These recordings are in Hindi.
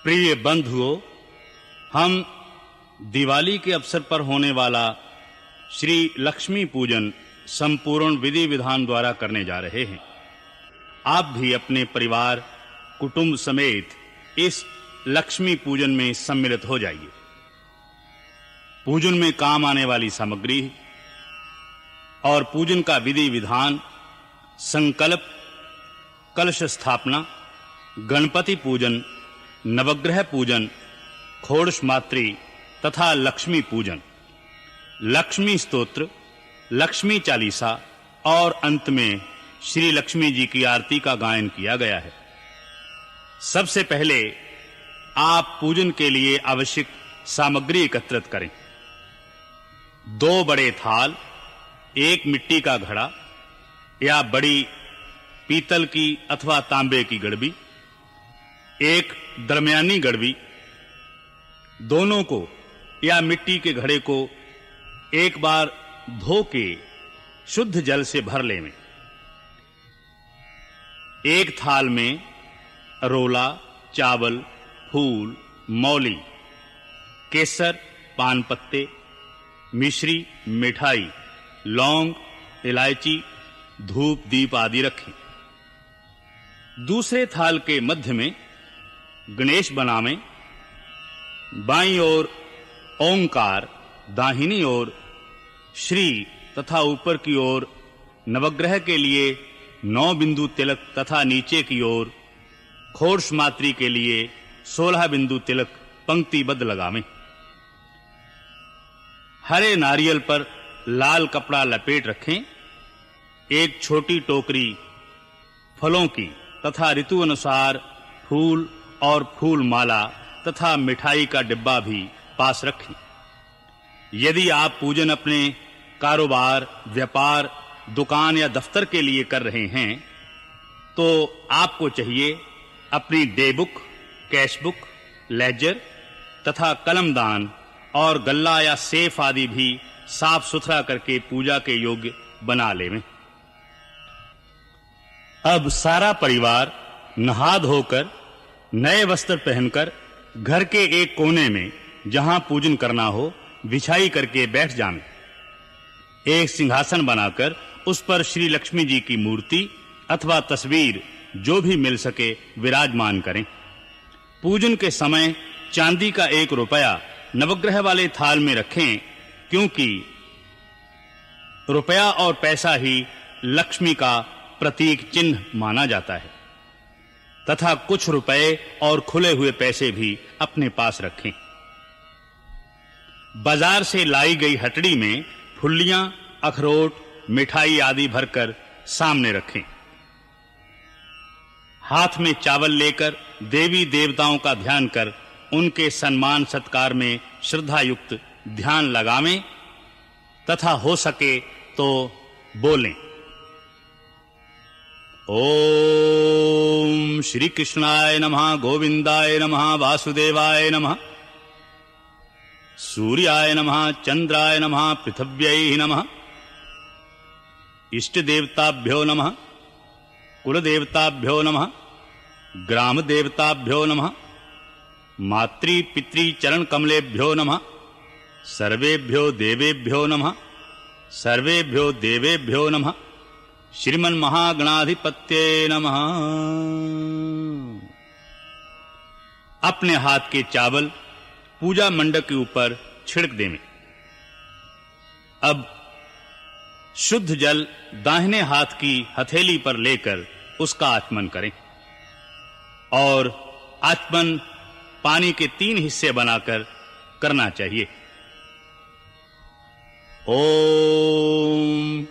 प्रिय बंधुओं, हम दिवाली के अवसर पर होने वाला श्री लक्ष्मी पूजन संपूर्ण विधि विधान द्वारा करने जा रहे हैं। आप भी अपने परिवार कुटुंब समेत इस लक्ष्मी पूजन में सम्मिलित हो जाइए। पूजन में काम आने वाली सामग्री और पूजन का विधि विधान, संकल्प, कलश स्थापना, गणपति पूजन, नवग्रह पूजन, खोड़स मात्री तथा लक्ष्मी पूजन, लक्ष्मी स्तोत्र, लक्ष्मी चालीसा और अंत में श्री लक्ष्मी जी की आरती का गायन किया गया है। सबसे पहले आप पूजन के लिए आवश्यक सामग्री एकत्रित करें। 2 बड़े थाल, 1 मिट्टी का घड़ा या बड़ी पीतल की अथवा तांबे की गड़बी, 1 दरमियानी गड़बी, दोनों को या मिट्टी के घड़े को एक बार धो के शुद्ध जल से भर लें। एक थाल में रोला, चावल, फूल, मौली, केसर, पान पत्ते, मिश्री, मिठाई, लौंग, इलायची, धूप, दीप आदि रखें। दूसरे थाल के मध्य में गणेश बनावें। बाईं ओर ओंकार, दाहिनी ओर श्री तथा ऊपर की ओर नवग्रह के लिए 9 बिंदु तिलक तथा नीचे की ओर खोड़स मात्री के लिए 16 बिंदु तिलक पंक्तिबद्ध लगावें। हरे नारियल पर लाल कपड़ा लपेट रखें। एक छोटी टोकरी फलों की तथा ऋतु अनुसार फूल और फूल माला तथा मिठाई का डिब्बा भी पास रखें। यदि आप पूजन अपने कारोबार, व्यापार, दुकान या दफ्तर के लिए कर रहे हैं तो आपको चाहिए अपनी day book, cash book, ledger तथा कलमदान और गल्ला या सेफ आदि भी साफ सुथरा करके पूजा के योग्य बना लें। अब सारा परिवार नहा धोकर नए वस्त्र पहनकर घर के एक कोने में जहां पूजन करना हो बिछाई करके बैठ जाएं। एक सिंहासन बनाकर उस पर श्री लक्ष्मी जी की मूर्ति अथवा तस्वीर जो भी मिल सके विराजमान करें। पूजन के समय चांदी का 1 रुपया नवग्रह वाले थाल में रखें, क्योंकि रुपया और पैसा ही लक्ष्मी का प्रतीक चिन्ह माना जाता है, तथा कुछ रुपए और खुले हुए पैसे भी अपने पास रखें। बाजार से लाई गई हटड़ी में फुल्लियां, अखरोट, मिठाई आदि भरकर सामने रखें। हाथ में चावल लेकर देवी देवताओं का ध्यान कर उनके सम्मान सत्कार में श्रद्धा युक्त ध्यान लगावें तथा हो सके तो बोलें, ओम श्री कृष्णाय नमः, गोविंदाय नमः, वासुदेवाय नमः, सूर्याय नमः, चंद्राय नमः, पृथिव्यै नमः, इष्ट देवताभ्यो नमः, कुल देवताभ्यो नमः, ग्राम देवताभ्यो नमः, मातृ पितृ चरण कमलेभ्यो नमः, सर्वेभ्यो देवेभ्यो नमः, सर्वेभ्यो देवेभ्यो नमः, श्रीमन् महागणाधिपत्ये नमः। अपने हाथ के चावल पूजा मंडप के ऊपर छिड़क दें। अब शुद्ध जल दाहिने हाथ की हथेली पर लेकर उसका आचमन करें और आचमन पानी के 3 हिस्से बनाकर करना चाहिए। ओम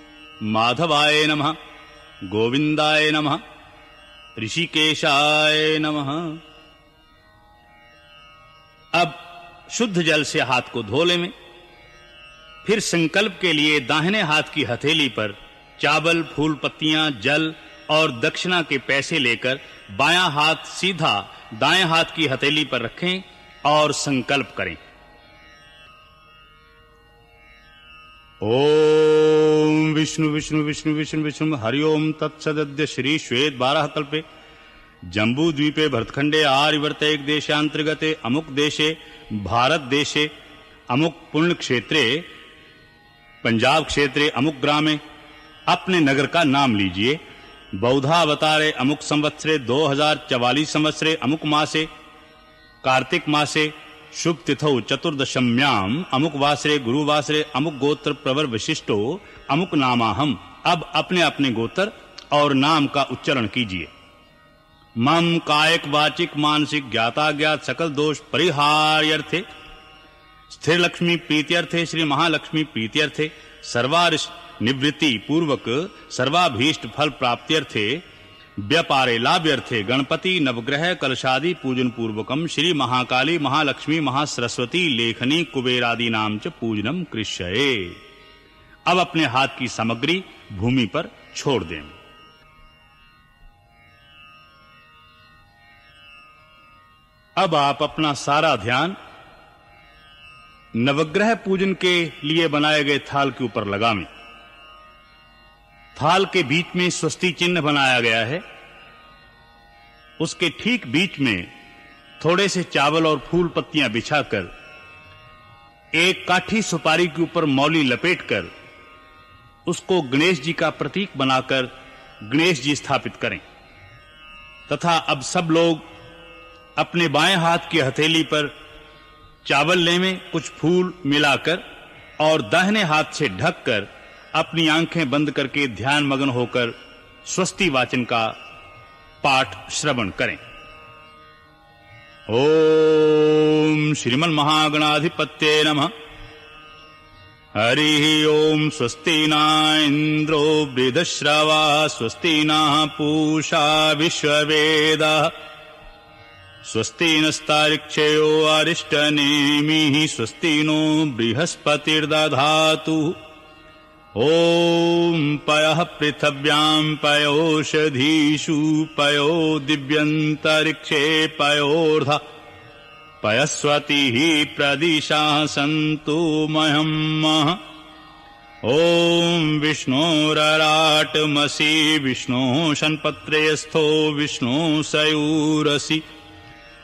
माधवाय नमः, गोविंदाय नमः, ऋषिकेशाय नमः। अब शुद्ध जल से हाथ को धो लें। फिर संकल्प के लिए दाहिने हाथ की हथेली पर चावल, फूल पत्तियां, जल और दक्षिणा के पैसे लेकर बायां हाथ सीधा दाएं हाथ की हथेली पर रखें और संकल्प करें। ओम विष्णु विष्णु विष्णु विष्णु विष्णु हरि ओम तत्सदद्य श्री श्वेत 12 कल्पे जम्बू द्वीपे भरतखंडे आर्यवर्तेक देशांतर्गते अमुक देशे भारत देशे अमुक पुण्य क्षेत्रे पंजाब क्षेत्रे अमुक ग्रामे अपने नगर का नाम लीजिए। बौद्धावतारे अमुक संवत्सरे 2044 संवत्सरे अमुक मासे कार्तिक मासे शुभ तिथौ चतुर्दशम्याम अमुक वासरे गुरुवासरे अमुक गोत्र प्रवर विशिष्टो अमुक नामाहम। अब अपने अपने गोत्र और नाम का उच्चारण कीजिए। मम कायिक वाचिक मानसिक ज्ञाता ज्ञात सकल दोष परिहार्यर्थे स्थिर लक्ष्मी प्रीत्यर्थे श्री महालक्ष्मी प्रीत्यर्थे सर्वारिष्ट निवृत्ति पूर्वक सर्वाभीष्ट फल प्राप्त्यर्थे व्यापारे लाभ्यर्थे गणपति नवग्रह कलशादि पूजन पूर्वकम श्री महाकाली महालक्ष्मी महासरस्वती लेखनी कुबेरादि नाम च पूजनम कृष्यये। अब अपने हाथ की सामग्री भूमि पर छोड़ दें। अब आप अपना सारा ध्यान नवग्रह पूजन के लिए बनाए गए थाल के ऊपर लगावें। थाल के बीच में स्वस्ति चिन्ह बनाया गया है। उसके ठीक बीच में थोड़े से चावल और फूल पत्तियां बिछाकर एक काठी सुपारी के ऊपर मौली लपेटकर उसको गणेश जी का प्रतीक बनाकर गणेश जी स्थापित करें तथा अब सब लोग अपने बाएं हाथ की हथेली पर चावल लेवें, कुछ फूल मिलाकर और दाहिने हाथ से ढककर अपनी आंखें बंद करके ध्यान मग्न होकर स्वस्ति वाचन का पाठ श्रवण करें। ओम श्रीमन् महागणाधिपत्ये नमः। हरि ओम। स्वस्ति न इंद्रो वृद्धश्रवा स्वस्ति नः पूषा विश्ववेदाः स्वस्ति नस्तार्क्ष्यो अरिष्टनेमिः स्वस्ति नो बृहस्पतिर्दधातु। ओम पयः पृथिव्यां पयोषधीषु पयो दिव्यन्तरिक्षे पयोर्धा पयस्वतिः प्रदिशा सन्तु मह्यम्। ओम विष्णोरराटमसि विष्णु शन्पत्रेस्थो विष्णु सयूरसि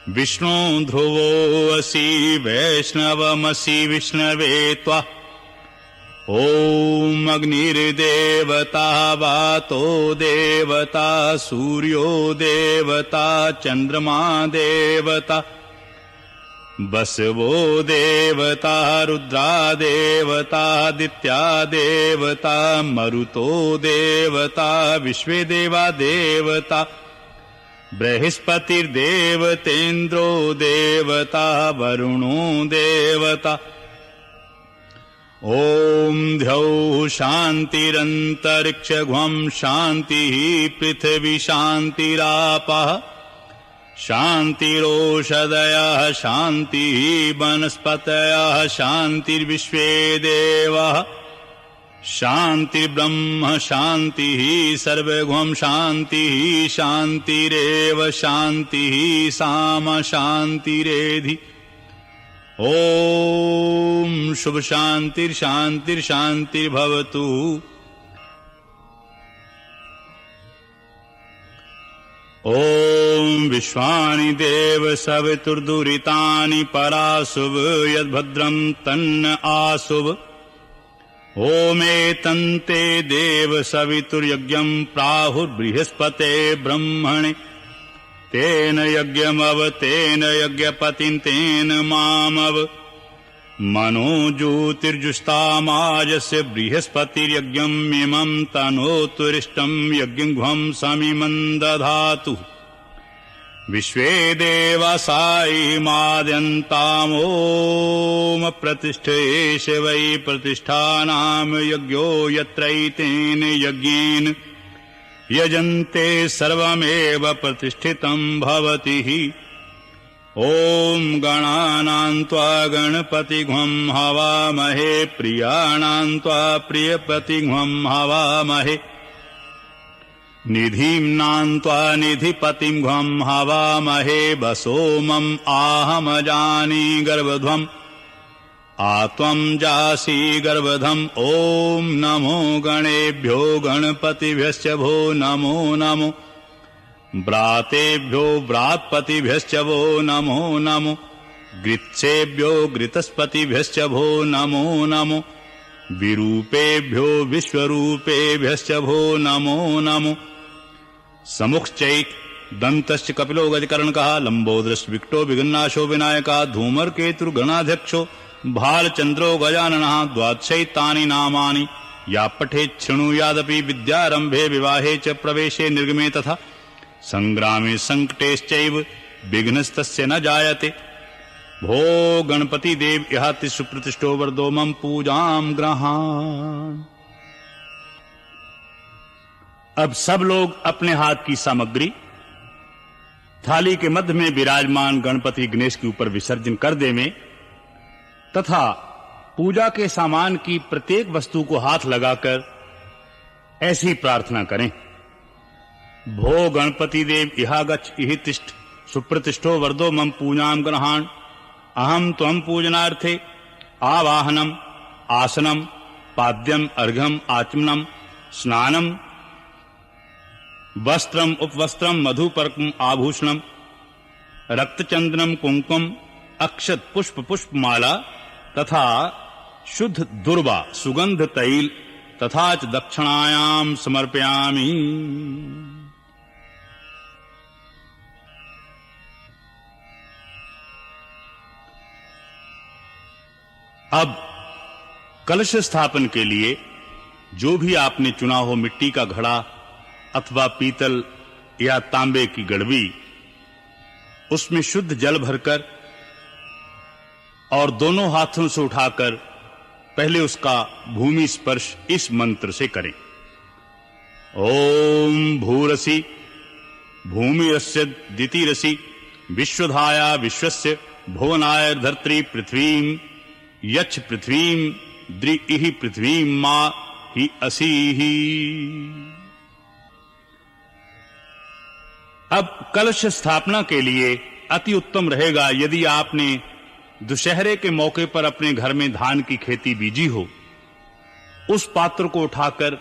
विष्णु ध्रुवोऽसि वैष्णवमसि विष्णवे त्वा। ओम अग्निर्देवता वातो देवता सूर्यो देवता चंद्रमा देवता बसवो देवता रुद्रा देवतादित्या देवता मरुतो देवता विश्वे देवा देवता बृहस्पतिर्देवतेन्द्रो देवता वरुणो देवता। ओम द्यौः शान्तिरन्तरिक्षघ्वं शान्तिः पृथिवी शान्तिरापः शान्तिरोषधयः शान्तिः वनस्पतयः शान्तिर्विश्वे देवाः शान्तिर्ब्रह्म शान्तिः सर्वघ्वं शान्तिः शान्तिरेव शान्तिः साम शान्तिरेधि। ओम शुभ शान्तिर्शान्तिर्शान्तिर्भवतु। ओम विश्वानि देव सवितुर्दुरितानि पराशुभ यद्भद्रं तन्न आशुभ। ओमेतन्ते देव सवितुर्यज्ञं प्राहुर्बृहस्पते ब्रह्मणे तेन यज्ञमव तेन यज्ञपतिं तेन मामव। मनो ज्योतिर्जुष्टामाजस्य बृहस्पतिर्यज्ञम् इमं तनोतुरिष्टं यज्ञघ्वं समिमं दधातु। विश्वे देवासायिमाद्यन्तामोम प्रतिष्ठेष वै प्रतिष्ठानां यज्ञो यत्रैतेन यज्ञेन यजन्ते सर्वमेव प्रतिष्ठितं भवति। ओम गणानां त्वा गणपतिघ्वं हवामहे प्रियाणां त्वा प्रियपतिघ्वं हवामहे निधीम्नां त्वा निधिपतिं घ्वं हवामहे वसोमम् आहमजानि गर्भध्वम् आत्वं जासि गर्भधम्। ओम नमो गणेभ्यो गणपतिभ्यश्च भो नमो नमो। व्रातेभ्यो व्रात्पतिभ्यश्च वो नमो नमो, गृत्सेभ्यो घृतस्पतिभ्यश्च भो नमो नमो, विरूपेभ्यो विश्वरूपेभ्यश्च भो नमो नमो, समुखश्चैक दन्तश्च कपिलो गजकर्णकः, लम्बोदरश्च विकटो विघ्नाशो विनायकः, धूमर्केतुर्गणाध्यक्षो भालचन्द्रो गजाननः, द्वादशैतानि नामानि या पठेत् शृणुयादपि, विद्यारम्भे विवाहे च प्रवेशे निर्गमे तथा संग्रामे संकटेश्चैव विघ्नस्तस्य न जायते। भो गणपति देव इहाति सुप्रतिष्ठो वरदो मम पूजाम ग्रहाण। अब सब लोग अपने हाथ की सामग्री थाली के मध्य में विराजमान गणपति गणेश के ऊपर विसर्जन कर देवें तथा पूजा के सामान की प्रत्येक वस्तु को हाथ लगाकर ऐसी प्रार्थना करें। भो गणपति देव इहा गच्छ इहि तिष्ठ सुप्रतिष्ठो वरदो मम पूजाम ग्रहाण। अहम त्वं पूजनार्थे आवाहनम आसनम पाद्यम अर्घ्यम आचमनम स्नानम वस्त्रम उपवस्त्रम मधुपर्कम आभूषणम रक्तचंदनम कुंकुम अक्षत पुष्प पुष्पमाला तथा शुद्ध दुर्वा सुगंध तैल तथा च दक्षिणायाम समर्पयामि। अब कलश स्थापन के लिए जो भी आपने चुना हो मिट्टी का घड़ा अथवा पीतल या तांबे की गड़वी, उसमें शुद्ध जल भरकर और दोनों हाथों से उठाकर पहले उसका भूमि स्पर्श इस मंत्र से करें। ओम भूरसि भूमिरस्य दितिरसि विश्वधाया विश्वस्य भुवनाय धर्त्री पृथ्वीं यच्छ पृथ्वीं द्रिहि पृथ्वीं मा हि असीहि। अब कलश स्थापना के लिए अति उत्तम रहेगा यदि आपने दुशहरे के मौके पर अपने घर में धान की खेती बीजी हो, उस पात्र को उठाकर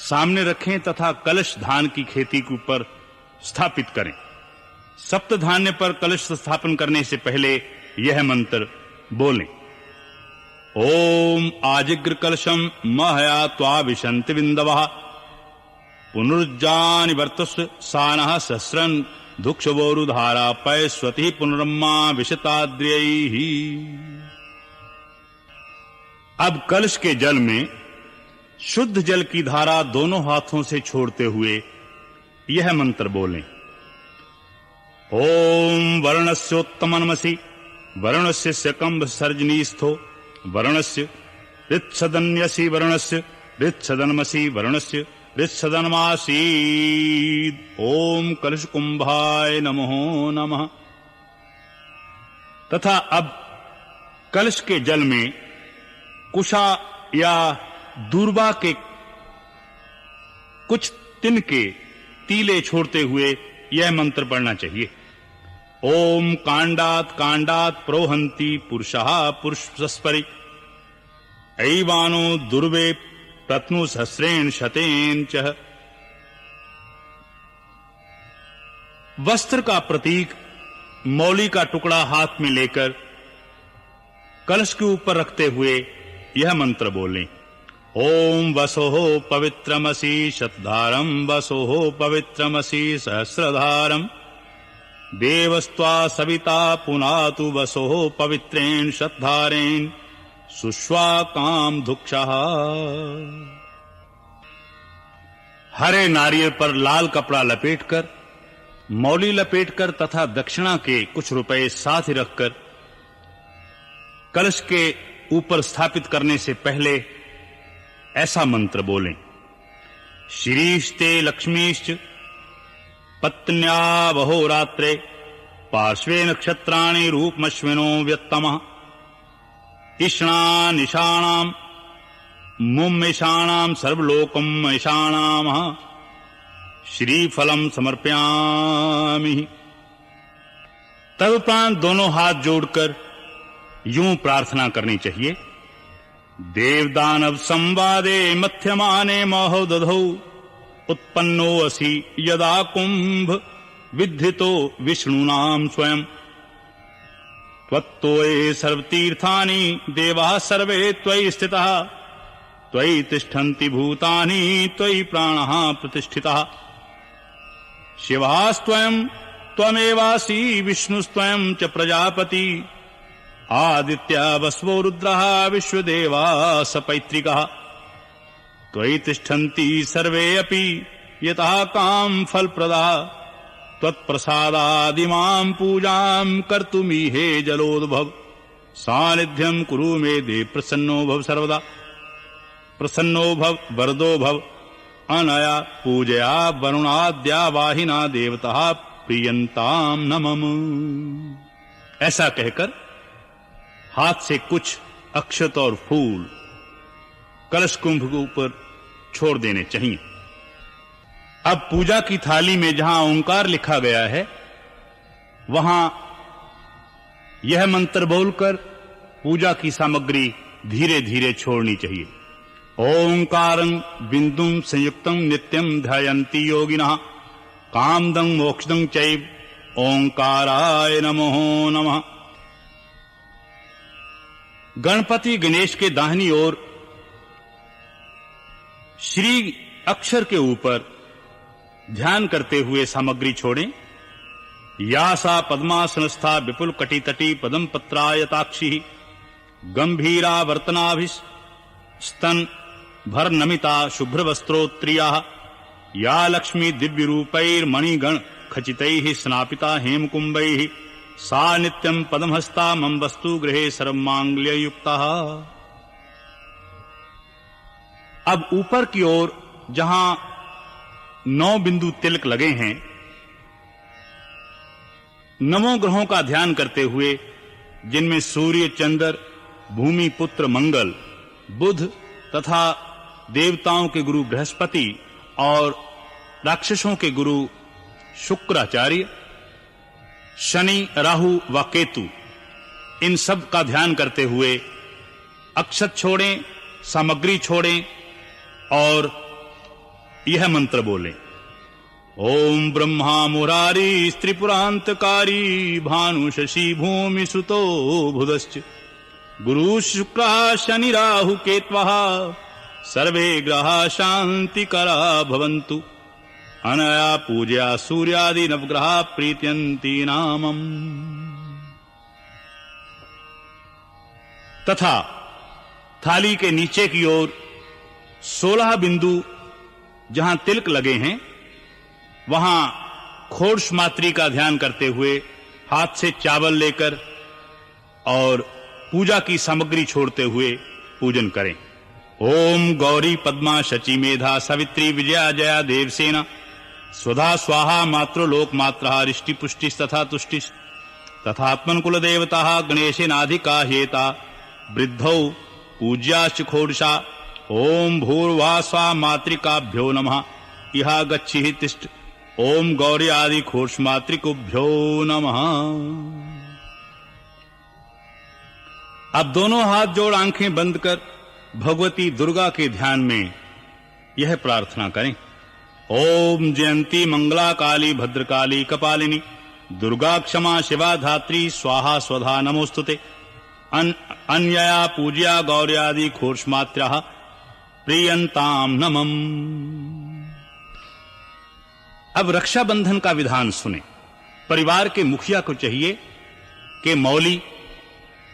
सामने रखें तथा कलश धान की खेती के ऊपर स्थापित करें। सप्तधान्य पर कलश स्थापन करने से पहले यह मंत्र बोलें। ओम आजिग्र कलशम महया त्वा विशन्ति बिंदवः पुनरुज्जानि वर्तस्व सानः सहस्रन् दुक्षवोरुधारा पैस्वति पुनरम्मा विशताद्र्यैः। अब कलश के जल में शुद्ध जल की धारा दोनों हाथों से छोड़ते हुए यह मंत्र बोलें। ओम वर्णस्योत्तमनमसि वर्णस्य सकंभ सर्जनीस्थो वर्णस्य ऋत्सदन्यसि वर्णस्य ऋत्सदनमसि वर्णस्य ऋत्सदनमासीद। ओम कलश कुंभाय नमो नमः। तथा अब कलश के जल में कुशा या दूर्वा के कुछ तिनके तीले छोड़ते हुए यह मंत्र पढ़ना चाहिए। ओम कांडात कांडात प्रोहंति पुरुषः पुरुषस्परि ऐवानो दुर्वे प्रत्नु सहस्रेण शतेन च। वस्त्र का प्रतीक मौली का टुकड़ा हाथ में लेकर कलश के ऊपर रखते हुए यह मंत्र बोलें। ओम वसोः पवित्रमसि शतधारं वसोः पवित्रमसि सहस्रधारं देवस्त्वा सविता पुनातु वसोः पवित्रेण शतधारेण सुष्वाकाम धुक्षः। हरे नारियल पर लाल कपड़ा लपेटकर मौली लपेटकर तथा दक्षिणा के कुछ रुपए साथ ही रखकर कलश के ऊपर स्थापित करने से पहले ऐसा मंत्र बोलें। श्रीस्ते लक्ष्मीश्च पत्न्या वहोरात्रे पार्श्वे नक्षत्राणि रूपमश्विनो व्यत्तमः इषणान् ईशानां मुम ईशानां सर्वलोकम् ईशानामः श्रीफलम समर्पयामि। तदुपरांत दोनों हाथ जोड़कर यूं प्रार्थना करनी चाहिए। देवदानव संवादे मध्यमाने महोदधौ उत्पन्नो असि यदा कुंभ विद्धितो विष्णुनाम स्वयं त्वत्तोये सर्वतीर्थानि देवाः सर्वे त्वयि स्थिताः त्वयि तिष्ठन्ति भूतानि त्वयि प्राणः प्रतिष्ठितः शिवास्त्वयं त्वमेवासि विष्णुस्त्वयं च प्रजापति आदित्या वसवो रुद्रः विश्वदेवाः सपैत्रिकः त्वयि तिष्ठन्ति सर्वे अपि यतः काम फलप्रदा त्वत्प्रसादादिमां पूजां कर्तुमीहे जलोद्भव सानिध्यं कुरु मे देव प्रसन्नो भव सर्वदा प्रसन्नो भव वरदो भव अनया पूजया वरुणाद्या वाहिना देवता प्रियंताम नमम। ऐसा कहकर हाथ से कुछ अक्षत और फूल कलश कुंभ के ऊपर छोड़ देने चाहिए। अब पूजा की थाली में जहां ओंकार लिखा गया है वहां यह मंत्र बोलकर पूजा की सामग्री धीरे धीरे छोड़नी चाहिए। ओंकारं बिंदुं संयुक्तं नित्यं ध्यायन्ति योगिनः कामदं मोक्षदं चैव ओंकाराय नमो नमः। गणपति गणेश के दाहिनी ओर श्री अक्षर के ऊपर ध्यान करते हुए सामग्री छोड़ें। या सा पद्मासनस्था विपुल कटितटी पदम पत्रायताक्षी गंभीरा वर्तनाभिस स्तन भर नमिता शुभ्र वस्त्रोत्त्रिया या लक्ष्मी दिव्य रूपैर्मणिगण खचितैः स्नापिता हेमकुंभैः सा नित्यं पद्महस्ता मम वस्तु गृहे सर्वमांगल्ययुक्ता। अब ऊपर की ओर जहां 9 बिंदु तिलक लगे हैं, नवों ग्रहों का ध्यान करते हुए जिनमें सूर्य, चंद्र, भूमि पुत्र मंगल, बुध तथा देवताओं के गुरु बृहस्पति और राक्षसों के गुरु शुक्राचार्य, शनि, राहु व केतु, इन सब का ध्यान करते हुए अक्षत छोड़ें, सामग्री छोड़ें और यह मंत्र बोलें। ओम ब्रह्मा मुरारी त्रिपुरांतकारी भानु शशि भूमि सुतो बुधश्च गुरु शुक्र शनि राहु केत्वः सर्वे ग्रहा शांतिकरा भवन्तु अनया पूजया सूर्यादि नवग्रहा प्रीत्यन्ति नामम्। तथा थाली के नीचे की ओर 16 बिंदु जहां तिलक लगे हैं वहां खोर्ष मात्री का ध्यान करते हुए हाथ से चावल लेकर और पूजा की सामग्री छोड़ते हुए पूजन करें। ओम गौरी पद्मा शची मेधा सवित्री विजया जया देवसेना स्वधा स्वाहा मातृलोक मात्रः रिष्टि पुष्टि तथा तुष्टि तथात्मन कुल देवता गणेशेनाधिका हेता वृद्धौ पूज्याश्च खोर्षा। ओम भूर्वा स्वा मातृकाभ्यो नमः इहा गच्छि तिष्ठ ओम गौरी आदि खोर्ष मातृकुभ्यो नमः। अब दोनों हाथ जोड़ आंखें बंद कर भगवती दुर्गा के ध्यान में यह प्रार्थना करें। ओम जयंती मंगला काली भद्रकाली कपालिनी दुर्गा क्षमा शिवा धात्री स्वाहा स्वधा नमोस्तुते अन्यया पूज्या गौर्यादि खोर्ष मात्र्याः प्रियंताम नमम। अब रक्षाबंधन का विधान सुने। परिवार के मुखिया को चाहिए कि मौली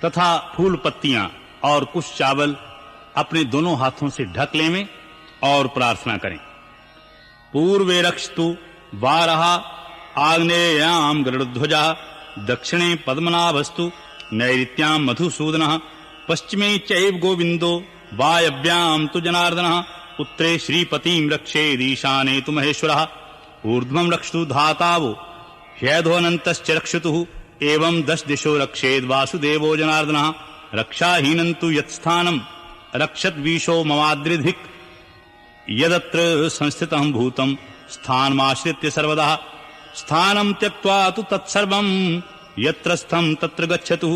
तथा फूल पत्तियां और कुछ चावल अपने दोनों हाथों से ढक लें और प्रार्थना करें। पूर्वे रक्षतु वारः आग्नेयां गरुड़ध्वजा दक्षिणे पद्मनाभस्तु नैऋत्यां मधुसूदनः पश्चिमे चैव गोविंदो वायव्यां तु जनार्दनः उत्तरे श्रीपतिं रक्षेदीशाने तु महेश्वरः ऊर्ध्वं रक्षतु धातावो ह्यधोऽनन्तश्च रक्षतुः एवं 10 दिशो रक्षेद वासुदेवो जनार्दनः रक्षाहीनं तु यत्स्थानं रक्षद्वीशो ममाद्रिधिक् यदत्र संस्थितं भूतं स्थानमाश्रित्य सर्वदा स्थानं त्यक्त्वा तु तत्सर्वं यत्र स्थं तत्र गच्छतु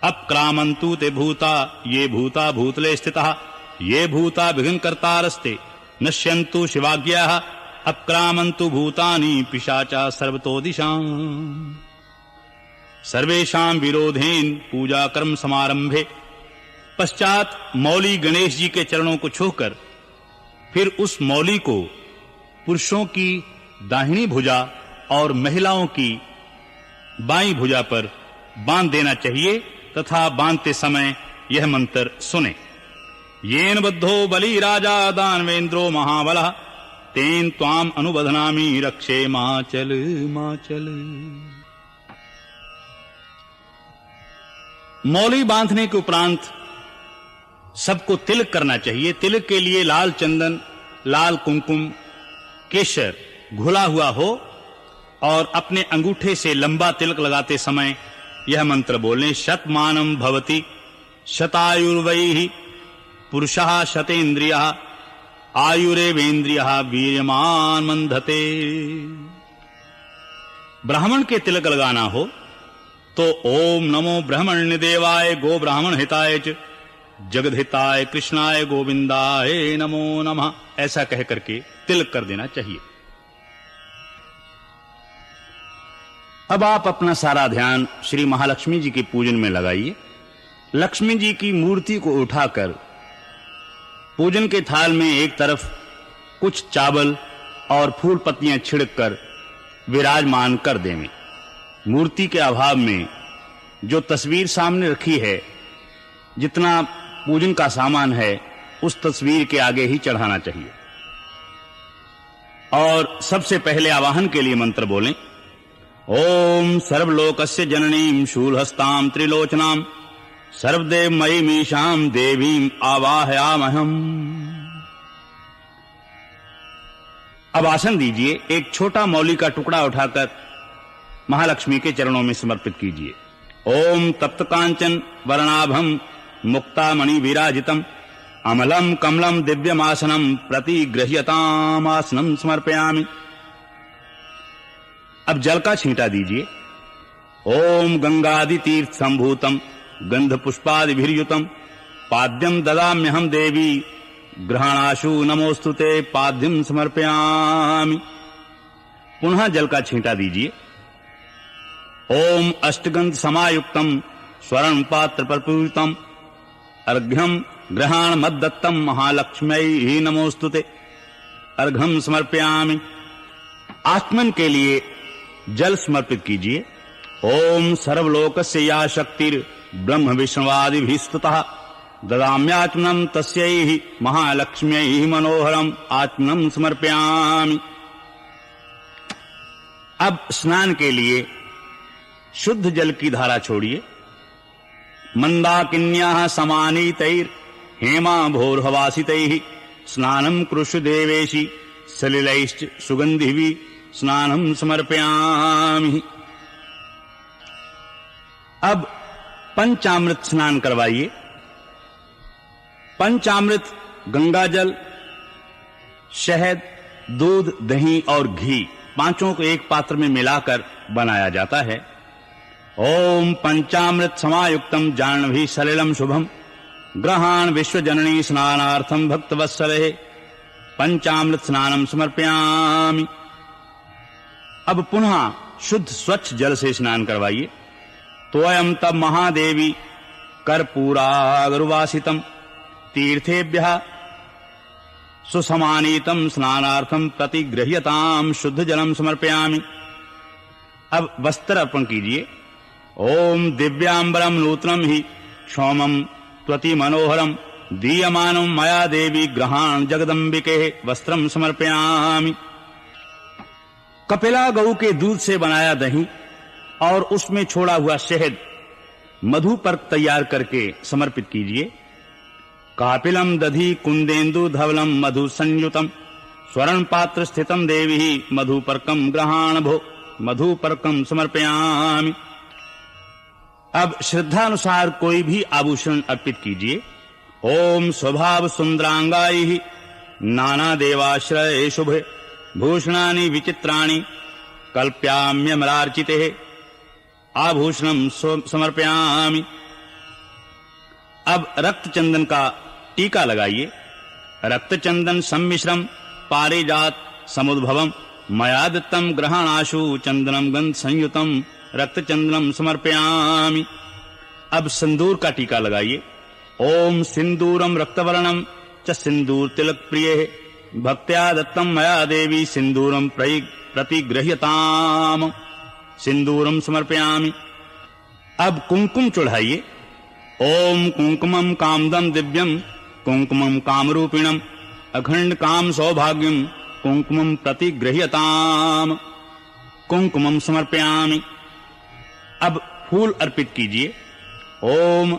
अपक्रामन्तु ते भूता ये भूता भूतले स्थितः ये भूता विघ्नकर्तारस्ते नश्यन्तु शिवाज्ञाः अक्रामन्तु भूतानि पिशाचा सर्वतो दिशां सर्वेषां विरोधेन पूजा कर्म समारंभे। पश्चात मौली गणेश जी के चरणों को छूकर फिर उस मौली को पुरुषों की दाहिनी भुजा और महिलाओं की बाईं भुजा पर बांध देना चाहिए तथा बांधते समय यह मंत्र सुने। येन बद्धो बलि राजा दानवेंद्रो महाबलः तेन त्वाम अनुबधनामि रक्षे माचल माचल। मौली बांधने के उपरांत सबको तिलक करना चाहिए। तिलक के लिए लाल चंदन, लाल कुमकुम, केसर घुला हुआ हो और अपने अंगूठे से लंबा तिलक लगाते समय यह मंत्र बोलें। शतमानं भवति शतायुर्वैः पुरुषः शतेन्द्रियः आयुरेवेन्द्रियः वीर्यमान मंधते। ब्राह्मण के तिलक लगाना हो तो ओम नमो ब्रह्मण्य देवाय गो ब्राह्मण हिताय च जगद्हिताय कृष्णाय गोविंदाय नमो नमः ऐसा कह करके तिलक कर देना चाहिए। अब आप अपना सारा ध्यान श्री महालक्ष्मी जी के पूजन में लगाइए। लक्ष्मी जी की मूर्ति को उठाकर पूजन के थाल में एक तरफ कुछ चावल और फूल पत्तियां छिड़ककर विराजमान कर देवें। मूर्ति के अभाव में जो तस्वीर सामने रखी है, जितना पूजन का सामान है उस तस्वीर के आगे ही चढ़ाना चाहिए। और सबसे पहले आवाहन के लिए मंत्र बोलें। ओम सर्वलोकस्य जननीं शूलहस्तां त्रिलोचनां सर्वदेवमयीमीशां देवीं आवाहयामहम्। अब आसन दीजिए। एक छोटा मौली का टुकड़ा उठाकर महालक्ष्मी के चरणों में समर्पित कीजिए। ओम तप्त कांचन वर्णाभम मुक्तामणि विराजितम अमलम कमलम दिव्यमासनम प्रतिगृह्यताम आसनम समर्पयामि। अब जल का छींटा दीजिए। ओम गंगादि तीर्थ संभूतम गंध पुष्पादिभिर्युतम पाद्यम ददाम्यहम देवी ग्रहणाशु नमोस्तुते पाद्यम समर्पयामि। पुनः जल का छींटा दीजिए। ओम अष्टगंध समायुक्तम स्वर्ण पात्र परपूरितम अर्घ्यम ग्रहण मद्दत्तम महालक्ष्म्यै नमोस्तुते अर्घ्यम समर्पयामि। आत्मन के लिए जल समर्पित कीजिए। ओम सर्वलोकस्य या शक्तिर ब्रह्म विष्णुवादिभिः स्तुतः ददाम्यात्मनं तस्यै महालक्ष्म्यै मनोहरम आत्मनं समर्पयामि। अब स्नान के लिए शुद्ध जल की धारा छोड़िए। मंदाकिन्याः समानीतैर् हेमाभोर्हवासितैः स्नानं कुरुष्व देवेशि सलिलैश्च सुगन्धिभिः स्नानं समर्पयामि। अब पंचामृत स्नान करवाइए। पंचामृत गंगाजल, शहद, दूध, दही और घी पांचों को एक पात्र में मिलाकर बनाया जाता है। ओम पंचामृत समायुक्तम जाह्नवी सलिलम शुभम ग्रहाण विश्वजननी स्नानार्थम भक्तवत्सले पंचामृत स्नानम समर्पयामि। अब पुनः शुद्ध स्वच्छ जल से स्नान करवाइए। तोयम तब महादेवी कर्पूरागरुवासितम तीर्थेभ्यः सुसमानीतम स्नानार्थम प्रतिगृह्यताम शुद्ध जलम समर्पयामि। अब वस्त्र अर्पण कीजिए। ओम दिव्यांबरम नूतनम ही क्षौमम त्वति मनोहरम दीयमानं मया देवी ग्रहाण जगदम्बिके वस्त्रम समर्पयामि। कपिला गऊ के दूध से बनाया दही और उसमें छोड़ा हुआ शहद मधुपर्क तैयार करके समर्पित कीजिए। कापिलम दधी कुंदेन्दु धवलम मधु संयुतम स्वर्ण पात्र स्थितम देवी मधुपर्कम ग्रहाण भो मधुपर्कम समर्पयामि। अब श्रद्धानुसार कोई भी आभूषण अर्पित कीजिए। ओम स्वभाव सुंदरांगाई नाना देवाश्रय शुभे भूषणानि विचित्राणि कल्प्याम्यमरार्चिते आभूषणम समर्पयामि। अब रक्त चंदन का टीका लगाइए। रक्तचंदन सम्मिश्रम पारिजात समुद्भवम मया दत्तम ग्रहणाशु चंदनम गंध संयुतम रक्तचंदनम समर्पयामि। अब सिंदूर का टीका लगाइए। ओम सिंदूरम रक्तवर्णम च सिंदूर तिलक प्रिय भक्त्या दत्तम मया देवी सिंदूरम प्रतिगृह्यताम सिंदूरम समर्पयामि। अब कुंकुम चढ़ाइए। ओम कुंकुमम कामदम दिव्यम कुंकुमम कामरूपिणम अखंड काम सौभाग्यम कुंकुमम प्रतिगृह्यताम कुंकुमम समर्पयामि। अब फूल अर्पित कीजिए। ओम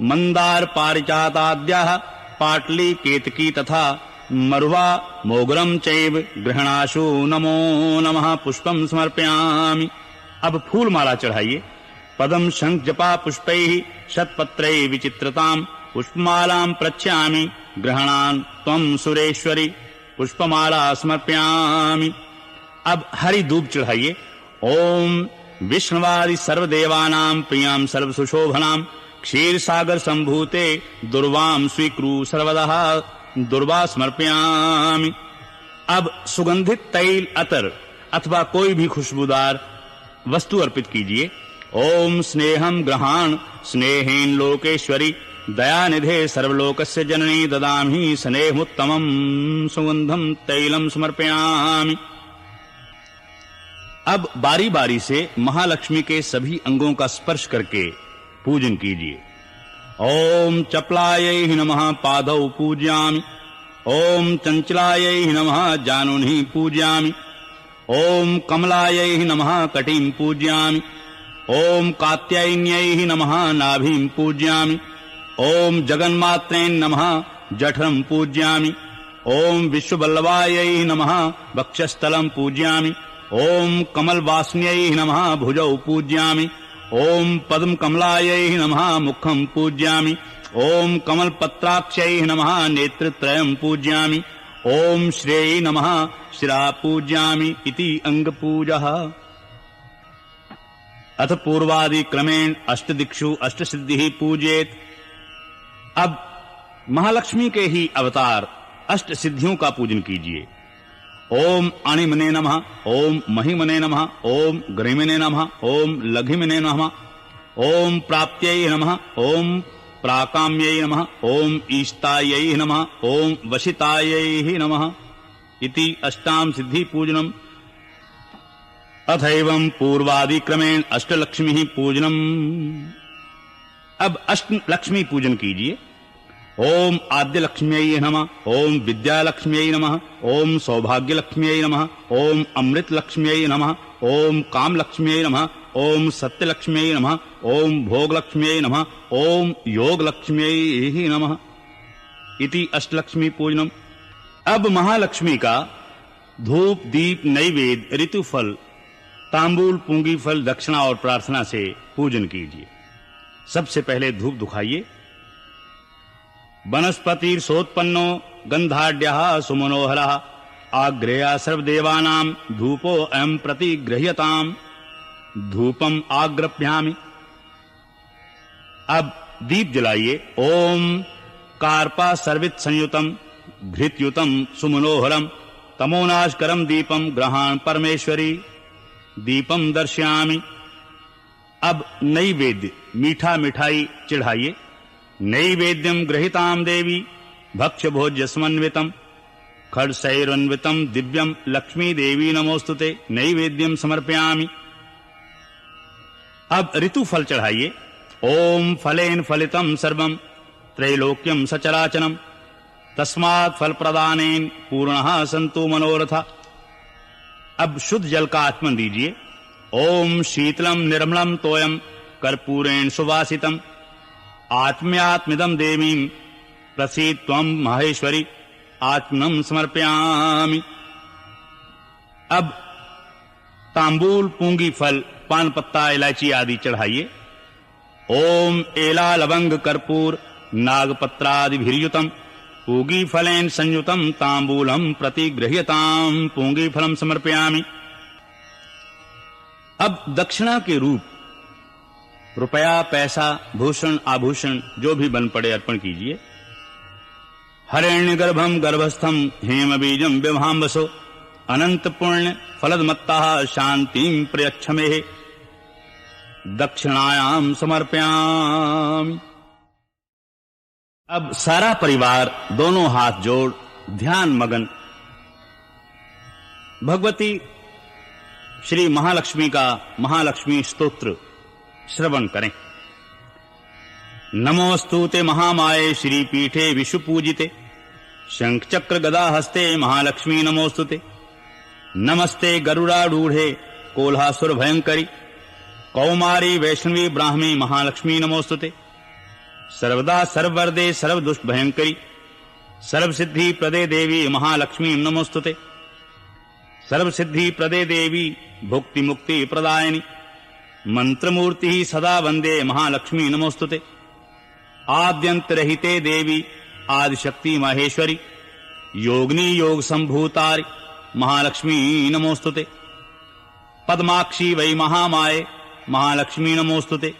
मंदार पारिजाताद्याः पाटली केतकी तथा मरुवा मोगरम चैव गृहणाशु नमो नमः पुष्पम समर्पयामि। अब फूल माला चढ़ाइए। पदम शंख जपा पुष्पैः शतपत्रैः विचित्रताम पुष्पमालां प्रच्छामि ग्रहणान त्वं सुरेश्वरी पुष्पमाला समर्पयामि। अब हरि धूप चढ़ाइए। ओम विष्णुवादि सर्वदेवानां प्रियां सर्वसुशोभनां क्षीर सागर संभूते दुर्वाम स्वीकृ सर्वदा दुर्वा समर्पयामि। अब सुगंधित तैल अतर अथवा कोई भी खुशबूदार वस्तु अर्पित कीजिए। ओम स्नेहम ग्रहाण स्नेहेन लोकेश्वरी दयानिधे सर्वलोकस्य जननी ददामि स्नेहमुत्तमं सुगंधम तैलम समर्पयामि। अब बारी बारी से महालक्ष्मी के सभी अंगों का स्पर्श करके पूजन कीजिए। ओम चपलायै नमः पादौ पूजयामि। ओम चंचलायै नमः जानुनि पूजयामि। ओम कमलायै नमः कटिं पूजयामि। ओम कात्यायन्यै नमः नाभिं पूजयामि। ओम जगन्मात्रे नमः जठरं पूजयामि। ओम विश्ववल्लभायै नमः वक्षस्थलं पूजयामि। ओम कमलवासिन्यै नमः भुजौ पूजयामि। ओम पद्म कमलायै नमः मुखं पूजयामि। ओम कमलपत्राक्षै नमः नेत्रत्रयं पूजयामि। ओम श्रेयै नमः शिरा पूजयामि इति अंगपूजः। अथ पूर्वादि क्रमेण अष्टदिक्षु अष्टसिद्धिः पूजेत। अब महालक्ष्मी के ही अवतार अष्ट सिद्धियों का पूजन कीजिए। ओम अणिमने नमः। ओम महिमने नमः। ओम गरिमने नमः। ओम लघिमने नमः। ओम प्राप्त्यै नमः। ओम प्राकाम्यै नमः। ओम ईष्टायै नमः। ओम वशितायै नमः इति अष्टाम सिद्धि पूजनम्। अथैवं पूर्वादि क्रमेण अष्टलक्ष्मी पूजनम्। अब अष्ट लक्ष्मी पूजन कीजिए। ओम आद्य लक्ष्म्यै नमः। ओम विद्यालक्ष्म्यै नमः। ओम सौभाग्यलक्ष्म्यै नमः। ओम अमृत लक्ष्म्यै नमः। ओम कामलक्ष्म्यै नमः। ओम सत्यलक्ष्म्यै नमः। ओम भोगलक्ष्म्यै नमः। ओम योगलक्ष्म्यै नमः इति अष्टलक्ष्मी पूजनम्। अब महालक्ष्मी का धूप दीप नैवेद्य ऋतुफल तांबूल पूंगी फल दक्षिणा और प्रार्थना से पूजन कीजिए। सबसे पहले धूप दुखाइए। वनस्पतिर्सोत्पन्नो गंधाढ्यः सुमनोहरः आग्रेया सर्वदेवानां धूपो अयं प्रतिगृह्यताम् धूपम आग्रभ्यामि। अब दीप जलाइए। ओम कार्पा सर्वित संयुतम घृतयुतम सुमनोहरम तमोनाशकरम दीपम ग्रहाण परमेश्वरी दीपम दर्शयामि। अब नैवेद्य मीठा मिठाई चढ़ाइए। नैवेद्यम गृहीताम देवी भक्ष्य भोज्य समन्वितम खड्सैरन्वितम दिव्यम लक्ष्मी देवी नमोस्तुते नैवेद्यम समर्पयामि। अब ऋतु फल चढ़ाइए। ओम फलेन फलितम सर्वम त्रैलोक्यम सचराचरम तस्मात् फल प्रदानेन पूर्णः सन्तु मनोरथा। अब शुद्ध जल का आचमन दीजिए। ओम शीतलम निर्मलम तोयम कर्पूरेण सुवासितम आत्म्यात्मिदं देवीं प्रसीद त्वं माहेश्वरी आत्मनं समर्पयामि। अब तांबूल पूंगी फल पान पत्ता इलायची आदि चढ़ाइए। ओम एला लवंग कर्पूर नागपत्रादिभिर्युतम पूगी फलेन संयुतम तांबूलम प्रतिगृह्यताम पूंगी फलम समर्पयामि। अब दक्षिणा के रूप रुपया पैसा भूषण आभूषण जो भी बन पड़े अर्पण कीजिए। हरिण्यगर्भं गर्भस्थं हेमबीजं विभाम्बसो अनंत पुण्य फलदमत्ताः शांतिं प्रयच्छ मे दक्षिणायां समर्पयामि। अब सारा परिवार दोनों हाथ जोड़ ध्यान मगन भगवती श्री महालक्ष्मी का महालक्ष्मी स्तोत्र श्रवण करें। नमोस्तुते महामाये श्री पीठे विश्वपूजिते शंख चक्र गदा हस्ते महालक्ष्मी नमोस्तुते। नमस्ते गरुड़ारूढ़े कोल्हासुर भयंकरी कौमारी वैष्णवी ब्राह्मी महालक्ष्मी नमोस्तुते। सर्वदा सर्ववरदे सर्वदुष्ट भयंकरी सर्वसिद्धि प्रदे देवी महालक्ष्मी नमोस्तुते। सर्वसिद्धि प्रदे देवी भुक्ति मुक्ति प्रदायिनी मंत्रमूर्ति सदा वंदे महालक्ष्मी नमोस्तुते। आद्यंत रहिते देवी आदिशक्ति माहेश्वरी योगिनी योग संभूतारि महालक्ष्मी नमोस्तुते। पद्माक्षी वै महामाये महालक्ष्मी नमोस्तुते।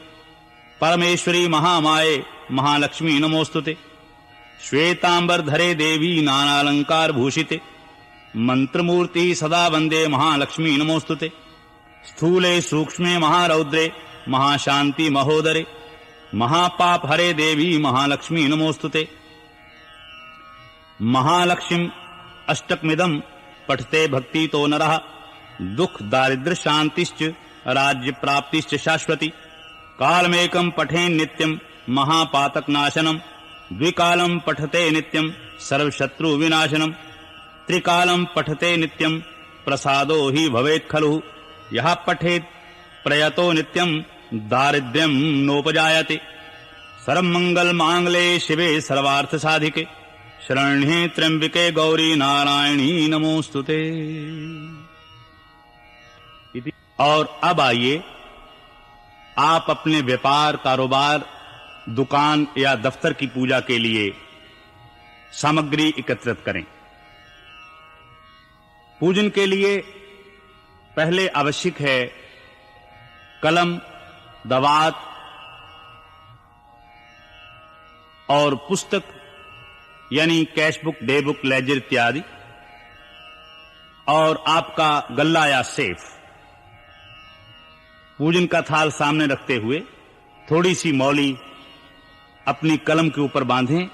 परमेश्वरी महामाये महालक्ष्मी नमोस्तुते। श्वेतांबरधरे देवी नानालंकार भूषिते मंत्रमूर्ति सदा वंदे महालक्ष्मी नमोस्तुते। स्थूले सूक्ष्मे महारौद्रे महाशांति महोदरे महापाप हरे देवी महालक्ष्मी नमोस्तुते। महालक्ष्मीम् अष्टकमिदं पठते भक्ति तो नरः दुख दारिद्र्य शांतिश्च राज्य प्राप्तिश्च शाश्वती। कालमेकं पठेन् नित्यं महापातक नाशनम् द्विकालं पठते नित्यं सर्वशत्रु विनाशनम् त्रिकालं पठते नित्यं प्रसादो हि भवेत् खलु। यः पठेत् प्रयतो नित्यं दारिद्र्यं नोपजायते। सर्वमंगल मांगले शिवे सर्वार्थ साधिके शरण्ये त्र्यंबिके गौरी नारायणी नमोस्तुते। और अब आइए आप अपने व्यापार कारोबार दुकान या दफ्तर की पूजा के लिए सामग्री एकत्रित करें। पूजन के लिए पहले आवश्यक है कलम दवात और पुस्तक यानी cash book day book ledger इत्यादि और आपका गल्ला या सेफ। पूजन का थाल सामने रखते हुए थोड़ी सी मौली अपनी कलम के ऊपर बांधें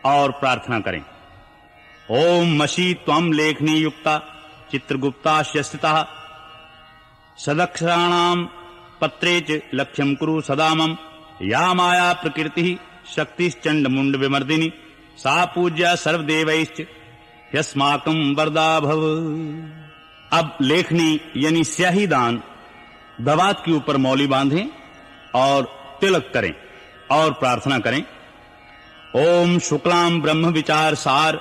और प्रार्थना करें। ओम मशी त्वं लेखनी युक्ता चित्रगुप्ता स्थितः सदक्षराणां पत्रे च लक्ष्यं कुरु सदा मम। या माया प्रकृति शक्तिश्चंड मुंड विमर्दिनी सा पूज्या सर्वदेवैश्च यस्माकं वरदा भव। अब लेखनी यानी स्याही दान दवात के ऊपर मौली बांधें और तिलक करें और प्रार्थना करें। ओम शुक्लां ब्रह्म विचार सार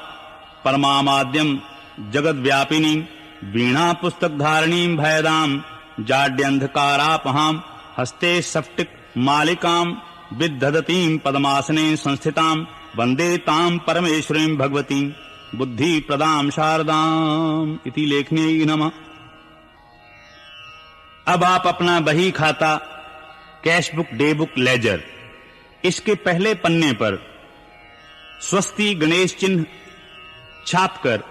परमामाद्यम जगद व्यापिनी वीणा पुस्तक धारणीं भयदाम जाड्यंधकारापहाम हस्ते सफ्टिक मालिकां विदधतीं पद्मासने संस्थितां वंदे तां परमेश्वरीं भगवतीं बुद्धि प्रदां शारदां इति लेखन्यै नमः। अब आप अपना बही खाता cash book day book ledger इसके पहले पन्ने पर स्वस्ति गणेश चिन्ह छापकर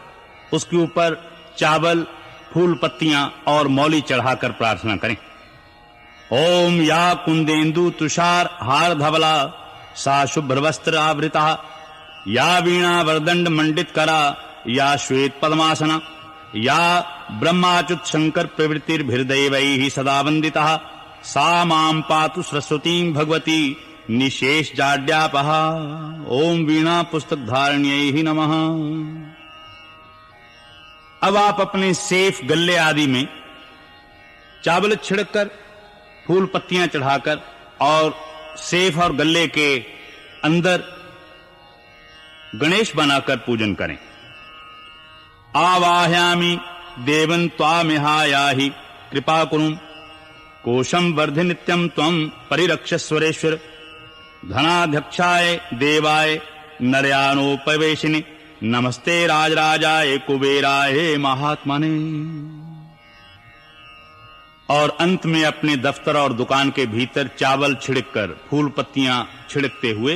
उसके ऊपर चावल फूल पत्तियां और मौली चढ़ाकर प्रार्थना करें। ओम या कुंदेन्दु तुषार हार धवला सा शुभ्र वस्त्र आवृता या वीणा वरदंड मंडित करा या श्वेत पद्मासना या ब्रह्माच्युत शंकर प्रवृत्तिर्भिर्दैवैः सदा वंदितः सा मां पातु सरस्वतीं भगवती निशेष जाड्यापहा। ओम वीणा पुस्तक धारण्यै नमः। अब आप अपने सेफ गल्ले आदि में चावल छिड़ककर फूल पत्तियां चढ़ाकर और सेफ और गल्ले के अंदर गणेश बनाकर पूजन करें। आवाहयामि देवं त्वामिहायाहि कृपा कुरु कोशं वर्धि नित्यं त्वं परिरक्षस्वरेश्वर धनाध्यक्षाय देवाय नरयानोपवेशिने नमस्ते राजराजाय कुबेराय महात्मने। और अंत में अपने दफ्तर और दुकान के भीतर चावल छिड़ककर फूल पत्तियां छिड़कते हुए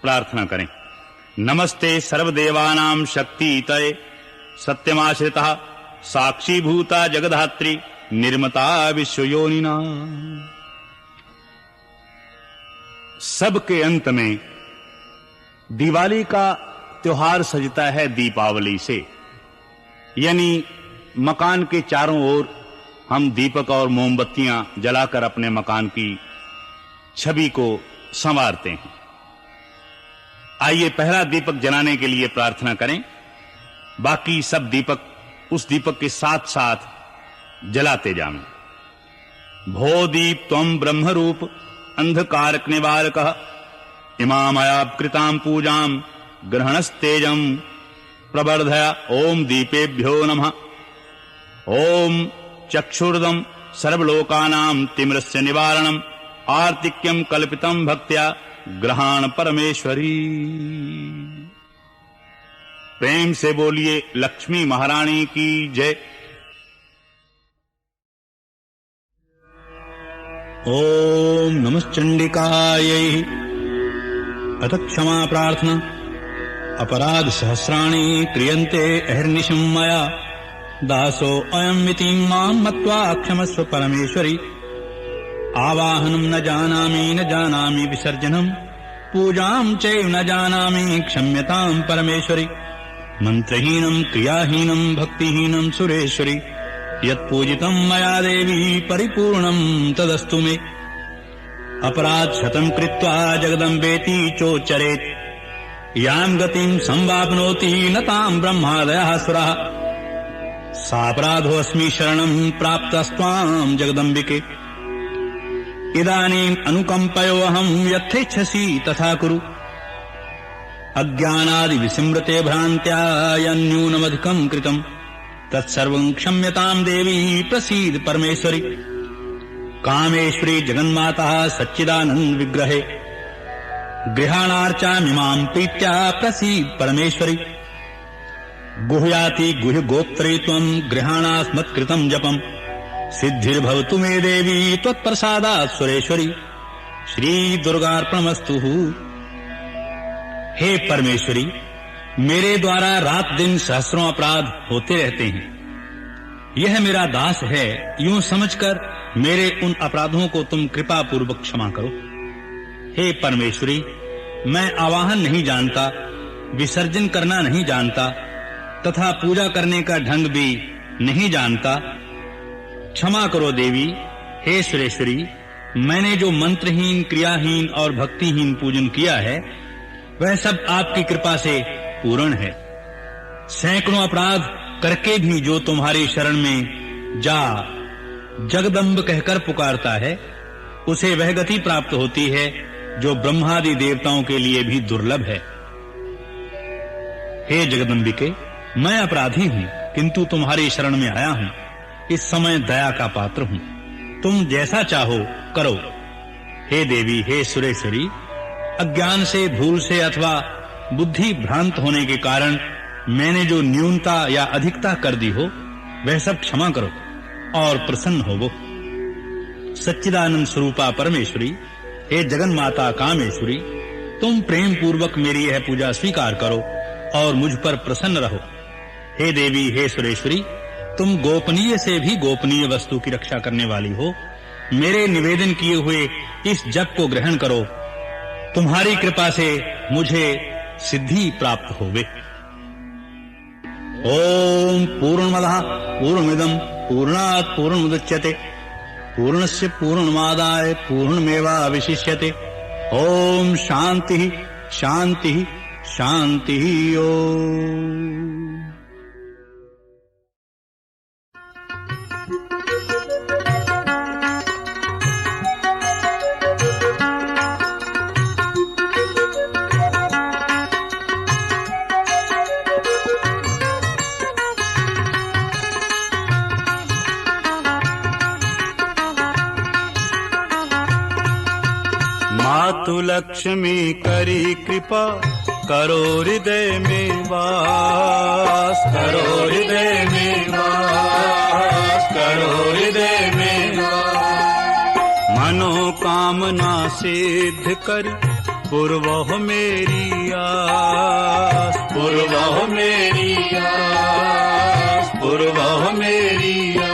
प्रार्थना करें। नमस्ते सर्वदेवानां शक्तितये सत्यमाश्रितः साक्षीभूता जगद्धात्री निर्मता विश्वयोनिना। सबके अंत में दिवाली का त्योहार सजता है दीपावली से, यानी मकान के चारों ओर हम दीपक और मोमबत्तियां जलाकर अपने मकान की छवि को संवारते हैं। आइए पहला दीपक जलाने के लिए प्रार्थना करें, बाकी सब दीपक उस दीपक के साथ साथ जलाते जाएं। भो दीप त्वं ब्रह्मरूप अंधकारक निवारकः इमामयाकृतां पूजां ग्रहणस्तेजं प्रवर्धय। ओम दीपेभ्यो नमः। ओम चक्षुर्दं सर्वलोकानां तिम्रस्य निवारणं आर्तिक्यं कल्पितं भक्त्या ग्रहण परमेश्वरी। प्रेम से बोलिए लक्ष्मी महारानी की जय। ओम नमश्चंडिकायै। अथ क्षमा प्रार्थना। अपराध सहस्राणि क्रियन्ते अहर्निशं मया दासो अयमिति मां मत्वा क्षमस्व परमेश्वरी। आवाहनं न जानामि विसर्जनं पूजां चैव न जानामि क्षम्यतां परमेश्वरी। मंत्रहीनं क्रियाहीनं भक्तिहीनं सुरेश्वरी यत्पूजितं मया देवी परिपूर्णं तदस्तु मे। अपराध शतं कृत्वा जगदम्बेति चोच्चरेत् यां गतिं संवाप्नोति न तां ब्रह्मादयः सुरः। सापराधोऽस्मि शरणं प्राप्तस्त्वां जगदम्बिके। इदानीम् अनुकम्पयोऽहं यथेच्छसि तथा कुरु। अज्ञानादिविस्मृते भ्रान्त्या यन्यूनमधिकं कृतं तत्सर्वं क्षम्यतां देवी प्रसीद परमेश्वरी। कामेश्वरी जगन्माता सच्चिदानंद विग्रहे गृहाणार्चामिमां प्रीत्या प्रसीद परमेश्वरी। गुह्याति गुह्य गोप्त्रे त्वं गृहाणास्मत्कृतं जपं सिद्धिर्भवतु मे देवी त्वत्प्रसादात् सुरेश्वरी। श्री दुर्गार्पणमस्तु। हे परमेश्वरी, मेरे द्वारा रात दिन सहस्रों अपराध होते रहते हैं। यह मेरा दास है, यूं समझकर मेरे उन अपराधों को तुम कृपा पूर्वक क्षमा करो। हे परमेश्वरी, मैं आवाहन नहीं जानता, विसर्जन करना नहीं जानता तथा पूजा करने का ढंग भी नहीं जानता। क्षमा करो देवी। हे सुरेश्वरी, मैंने जो मंत्रहीन, क्रियाहीन और भक्तिहीन पूजन किया है वह सब आपकी कृपा से पूर्ण है। सैकड़ों अपराध करके भी जो तुम्हारी शरण में जा जगदम्ब कहकर पुकारता है उसे वह गति प्राप्त होती है जो ब्रह्मादि देवताओं के लिए भी दुर्लभ है। हे जगदम्बिके, मैं अपराधी हूं किंतु तुम्हारी शरण में आया हूं। इस समय दया का पात्र हूं, तुम जैसा चाहो करो। हे देवी, हे सुरेश्वरी, अज्ञान से, भूल से अथवा बुद्धि भ्रांत होने के कारण मैंने जो न्यूनता या अधिकता कर दी हो वह सब क्षमा करो और प्रसन्न होवो। सच्चिदानंद स्वरूपा परमेश्वरी, हे जगन माता कामेश्वरी, तुम प्रेम पूर्वक मेरी यह पूजा स्वीकार करो और मुझ पर प्रसन्न रहो। हे देवी, हे सुरेश्वरी, तुम गोपनीय से भी गोपनीय वस्तु की रक्षा करने वाली हो। मेरे निवेदन किए हुए इस जप को ग्रहण करो, तुम्हारी कृपा से मुझे सिद्धि प्राप्त होवे। ओम पूर्णमदः पूर्णमिदं पूर्णात् पूर्णमुदच्यते पूर्णस्य पूर्णमादाय पूर्णमेवावशिष्यते। ओम शांति शांति शांति। ओम मातु लक्ष्मी करी कृपा करो हृदय में वास, करो हृदय में वास, करो हृदय में वास। मनोकामना सिद्ध कर पुरवाह मेरी आस, पुरवाह मेरी आस, पुरवाह मेरी आस।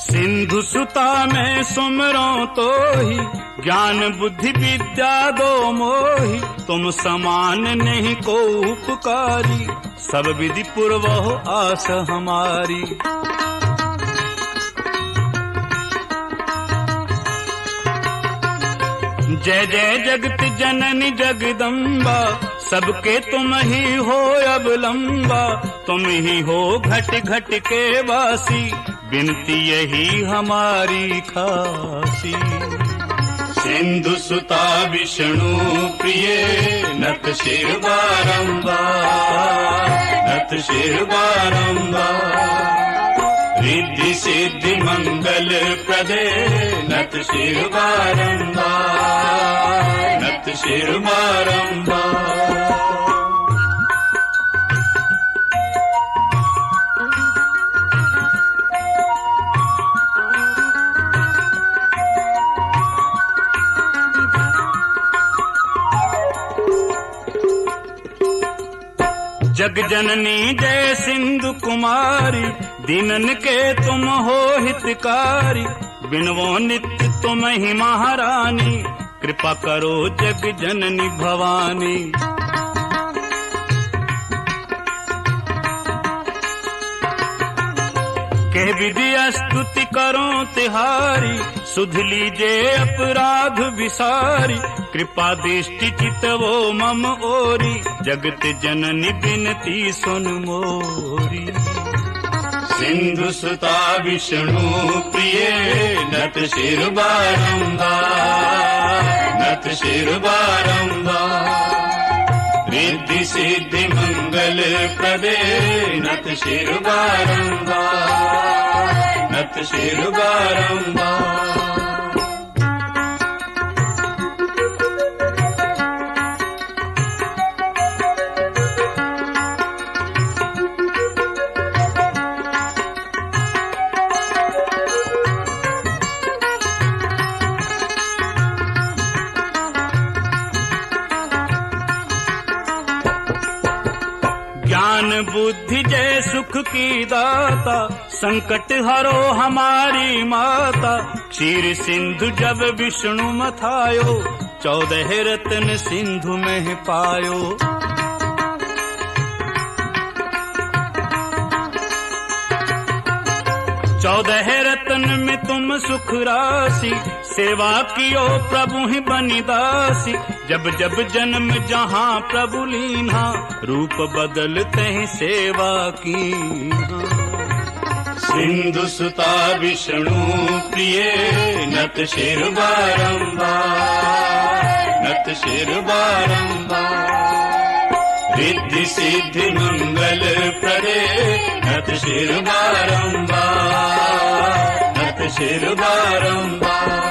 सिंधु सुता में सुमरो तो ही, ज्ञान बुद्धि विद्या दो मोही। तुम समान नहीं को उपकारी, सब विधि पुरवाह आस हमारी। जय जय जगत जननी जगदम्बा, सबके तुम ही हो अवलंबा। तुम ही हो घट घट के वासी, विनती यही हमारी खासी। सिंधु सुता विष्णु प्रिय, नत शिर बारंबार, नत शिर बारंबार। रिद्धि सिद्धि मंगल प्रदे, नत शिर बारंबार, नत शिर बारंबार। जग जननी जय सिंधु कुमारी, दीनन के तुम हो हितकारी। बिनवो नित्य तुम ही महारानी, कृपा करो जग जननी भवानी। कह विधि स्तुति करो तिहारी, सुध लीजे अपराध विसारी। कृपा दृष्टि चितवो मम ओरी, जगत जननी बिनती सुन मोरी। सिंधु सुता विष्णु प्रिय, नत शिर बारंबार, नत शिर बारंबार। रिद्धि सिद्धि मंगल प्रदे, नत शिर बारंबार, नत शिर बारंबार। ज्ञान बुद्धि जय सुख की दाता, संकट हरो हमारी माता। क्षीर सिंधु जब विष्णु मथायो, 14 रत्न सिंधु में पायो। चौदह रत्न में तुम सुख राशि, सेवा कियो प्रभु ही बनी दासी। जब जब जन्म जहाँ प्रभु लीना, रूप बदलते ही सेवा की। सिंधु सुता विष्णु प्रिय, नत शिर बारंबार, नत शिर बारंबार। रिद्धि सिद्धि मंगल प्रदे, नत शिर बारंबार, नत शिर बारंबार।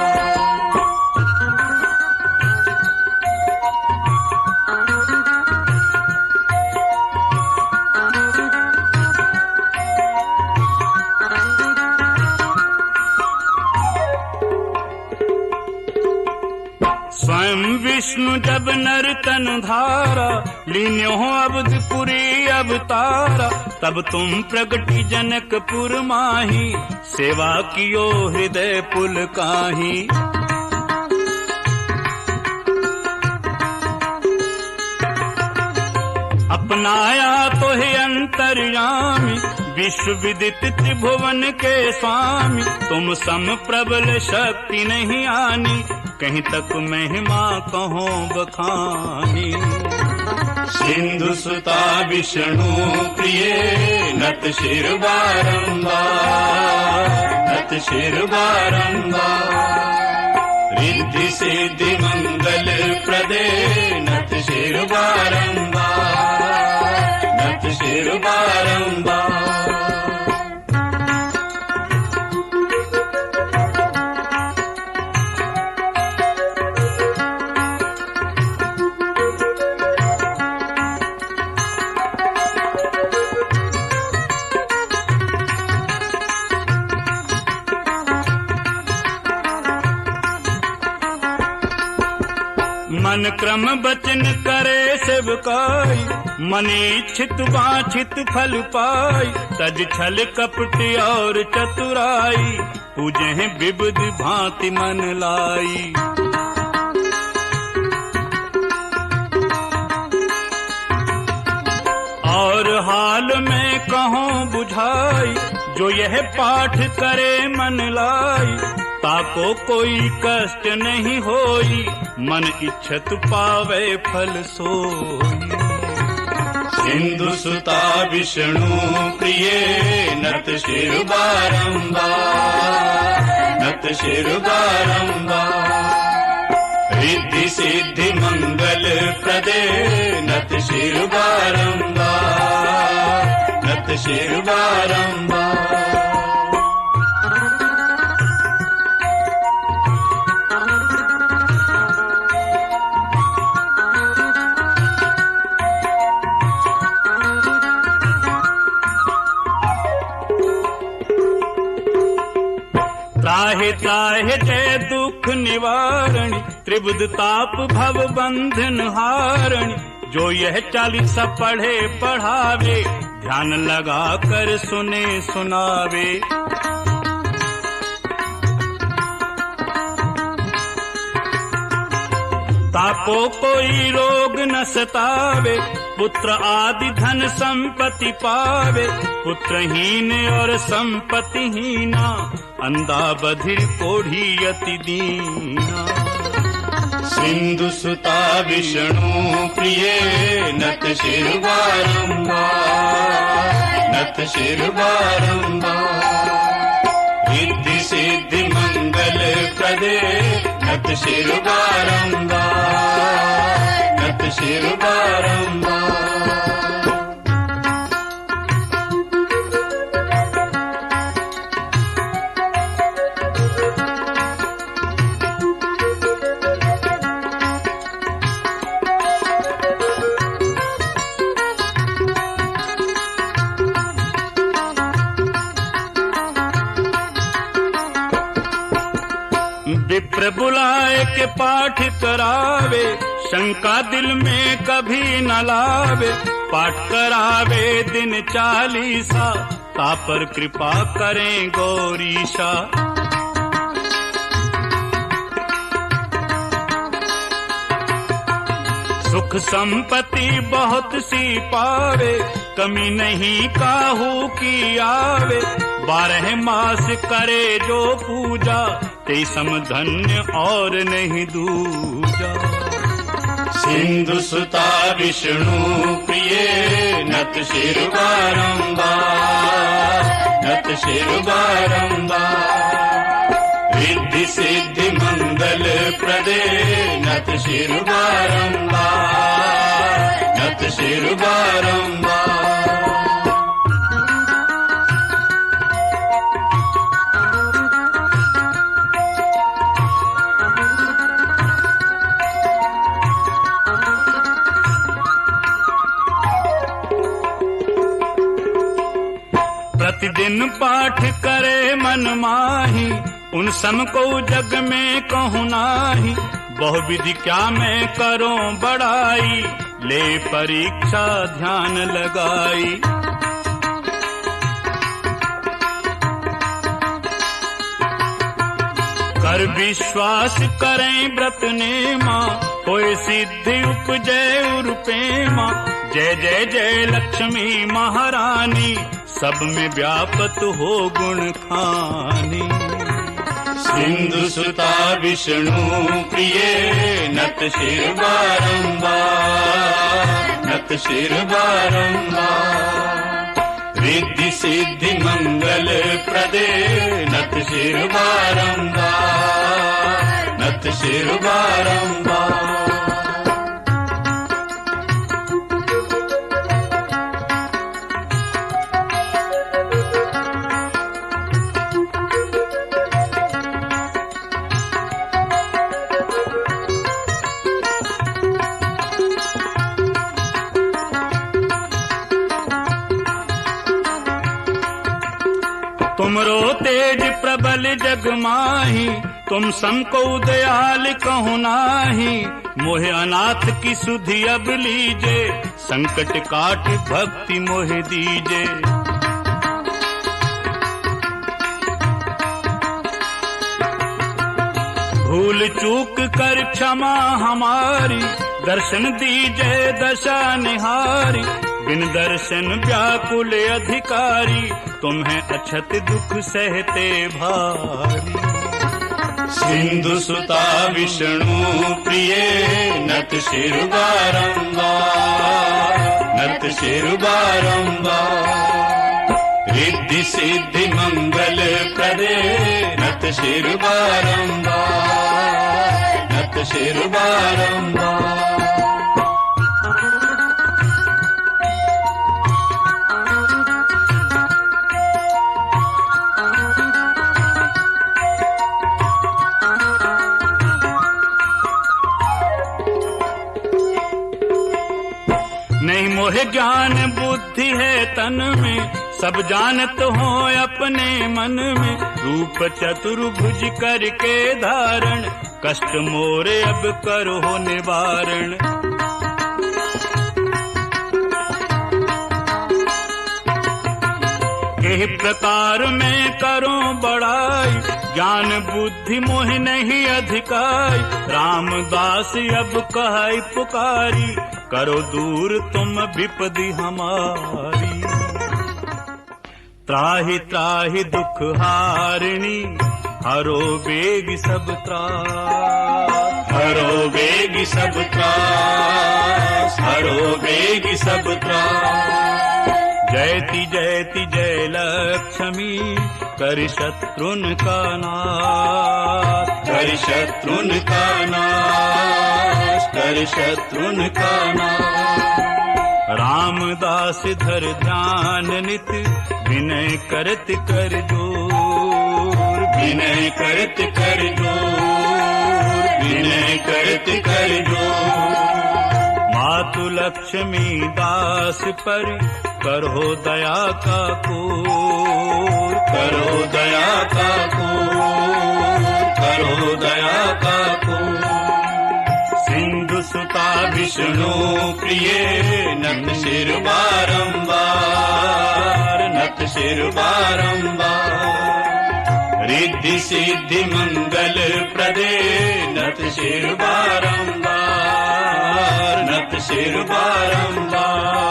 स्वयं विष्णु जब नर तन धारा, लीन्यो अवधपुरी अवतारा। तब तुम प्रगति जनकपुर माही, सेवा कियो हृदय पुल काही। अपनाया तो है अंतर्यामी, विश्व विदित त्रिभुवन के स्वामी। तुम सम प्रबल शक्ति नहीं आनी, कहीं तक महिमा कहो बखानी। सिंधु सुता विष्णु प्रिय, नत शिर बारंबार, नत शिर बारंबार। रिद्धि सिद्धि मंगल प्रदे, नत शिर बारंबार, नत शिर बारंबार। मन क्रम बचन करे सेवकाई, मन इच्छित वांछित फल पाई, तज छल कपट और चतुराई, पूजे हैं विविध भांति मन लाई। और हाल में कहूँ बुझाई, जो यह पाठ करे मन लाई, ताको कोई कष्ट नहीं होई, मन इच्छत पावे फल सोई। सिंधु सुता विष्णु प्रिय, नत शिर बारंबार, नत शिर बारंबार, रिद्धि सिद्धि मंगल प्रदे, नत शिर बारंबार, नत शिर बारंबार। त्राहि त्राहि जय दुख निवारणी, त्रिबुध ताप भव बंधन हारणी, जो यह 40 पढ़े पढ़ावे, ध्यान लगा कर सुने सुनावे। ताको कोई रोग न सतावे, पुत्र आदि धन संपत्ति पावे, पुत्रहीन और संपत्तिहीना, अंधा बधिर कोढ़ी अति दीना। सिंधु सुता विष्णु प्रिय, नत शिर बारंबार, नत शिर बारंबार, रिद्धि सिद्धि मंगल प्रदे, नत शिर बारंबार, नत शिर बारंबार। विप्र बुलाए के पाठ करावे, शंका दिल में कभी न लावे, पाठ करावे दिन 40, तापर कृपा करें गौरीशा। सुख संपत्ति बहुत सी पावे, कमी नहीं काहू की आवे, 12 मास करे जो पूजा, ते सम धन्य और नहीं दूजा। सिंधु सुता विष्णु प्रिय, नत शिर बारंबार, नत शिर बारंबार, रिद्धि सिद्धि मंगल प्रदे, नत शिर बारंबार, नत शिर बारंबार। प्रतिदिन पाठ करे मन माही, उन सम को जग में कहूँ नाही, बहुविधि क्या मैं करूं बड़ाई, ले परीक्षा ध्यान लगाई। कर विश्वास करें व्रत नेमा, होए सिद्धि उपजय उर्पेमा, जय जय जय लक्ष्मी महारानी, सब में व्यापत हो गुण खानी। सिंधु सुता विष्णु प्रिय, नत शिर बारंबार, नत शिर बारंबार, रिद्धि सिद्धि मंगल प्रदे, नत शिर बारंबार, नत शिर बारंबार। तुमरो तेज सबल जग माही, तुम समको दयाल कहु नाही। मोहे अनाथ की सुधि अब लीजे, संकट काट भक्ति मोहे दीजे। भूल चूक कर क्षमा हमारी, दर्शन दीजे दशा निहारी। बिन दर्शन व्याकुल अधिकारी, तुम्हें अछत दुख सहते भारी। सिंधु सुता विष्णु प्रिय, नत शिर बारंबार, नत शिर बारंबार। रिद्धि सिद्धि मंगल प्रदे, नत शिर बारंबार, नत शिर बारंबार। नहीं मोहे ज्ञान बुद्धि है तन में, सब जानत हो अपने मन में। रूप चतुर्भुज करके धारण, कष्ट मोरे अब करो निवारण। इस प्रकार में करो बड़ाई, ज्ञान बुद्धि मोह नहीं अधिकाई। रामदास अब कहाई पुकारी, करो दूर तुम विपदि हमारी। त्राहि त्राहि दुख हारिणी, हरो बेग सब त्रास, हरो बेग सब त्रास, हरो बेग सब त्रास। जयति जयति जय लक्ष्मी, कर शत्रुन का नाश, कर शत्रुन का नाश, कर शत्रुन का नाश। रामदास धर ध्यान नित, विनय करत कर जोर, विनय करत कर जोर, विनय करत कर जोर। मातु लक्ष्मी दास पर, करो दया का कोर, करो दया का कोर, करो दया का कोर। सिंधु सुता विष्णु प्रिय, नत शिर बारंबार, नत शिर बारंबार। रिद्धि सिद्धि मंगल प्रदे, नत शिर बारंबार, नत शिर बारंबार,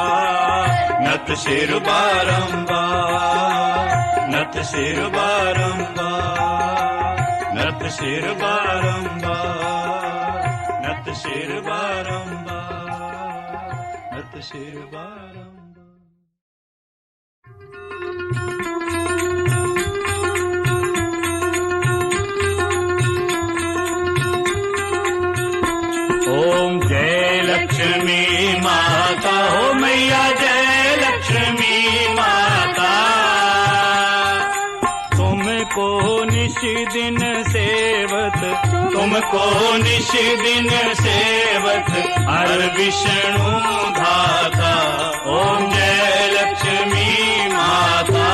नत शिर बारंबार, नत शिर बारंबार, नत शिर बारंबार, नत शिर बारंबार, नत शिर बारंबार। ओम जय लक्ष्मी माता, हो मैया जय लक्ष्मी माता। तुमको निश दिन सेवत, तुमको निश दिन सेवत, हर विष्णु धाता। ओम जय लक्ष्मी माता।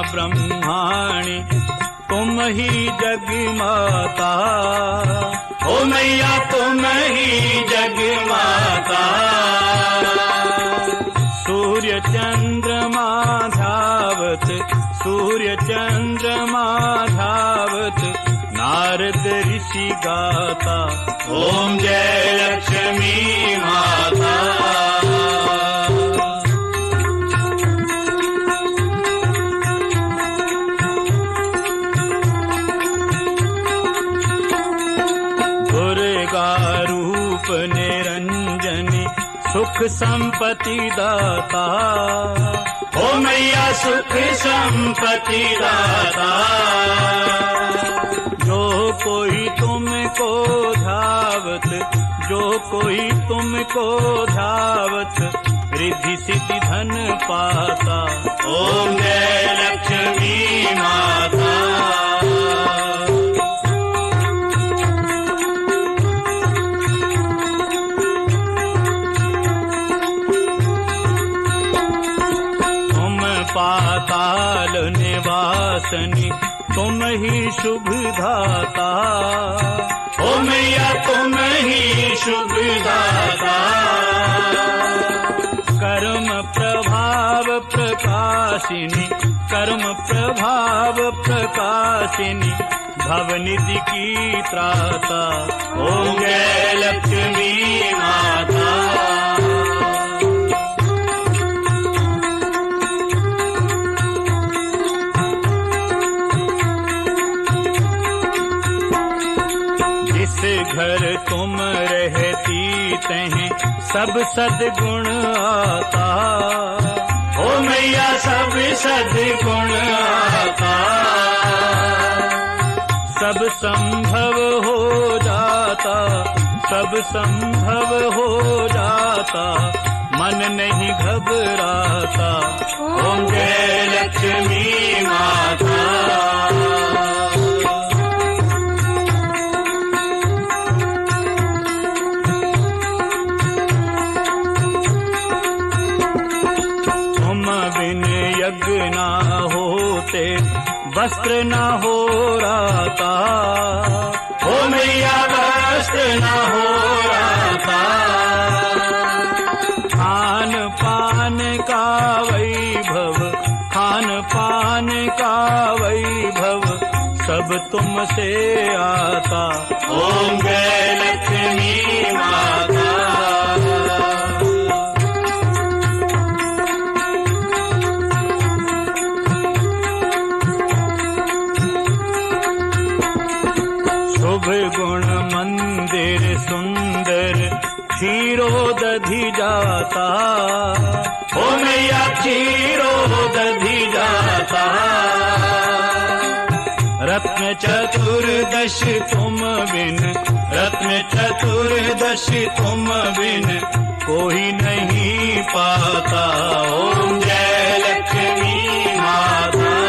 ब्रह्माणी तुम ही जग माता, ओ मैया तुम ही जग माता। सूर्य चंद्रमा धावत, सूर्य चंद्रमा धावत, नारद ऋषि गाता। ओम जय लक्ष्मी माता। रूप निरंजनी सुख संपत्ति दाता, ओ मैया सुख संपत्ति दाता। जो कोई तुमको धावत, जो कोई तुमको धावत, रिद्धि सिद्धि धन पाता। ओम जय लक्ष्मी माता। प्रकाशनी तुम ही शुभ दाता। ओ मैया तुम ही शुभ दाता। कर्म प्रभाव प्रकाशिनी, कर्म प्रभाव प्रकाशिनी, भवनिधि की त्राता। ओम जय लक्ष्मी माता। जिस घर तुम रहती तहीं सब सद्गुण आता। ओ मैया सब सद्गुण आता। सब संभव हो जाता, सब संभव हो जाता, मन नहीं घबराता। ओम जय लक्ष्मी माता। यज्ञ ना होते वस्त्र ना हो राता। ओ मैया वस्त्र ना हो राता। खान पान का वैभव, खान पान का वैभव, सब तुमसे आता। ओम जय लक्ष्मी माता। शुभ गुण मंदिर सुंदर क्षीरो दधि जाता। ओ मैया क्षीरो दधि जाता। रत्न चतुर्दश तुम बिन, रत्न चतुर्दश तुम बिन, कोई नहीं पाता। ओम जय लक्ष्मी माता।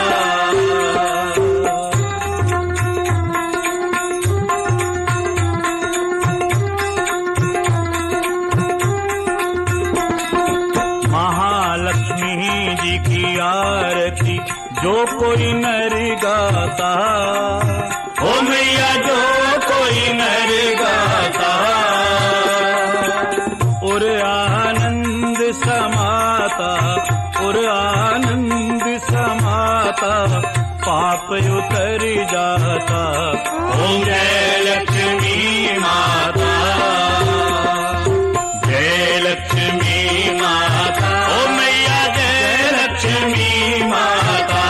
महालक्ष्मी जी की आरती जो कोई नर गाता। ओ मैया जो कोई नर गाता। और आनंद समाता, और आनंद समाता, पाप उतर जाता। ओम जय लक्ष्मी माता। जय लक्ष्मी माता। ओ मैया जय लक्ष्मी माता।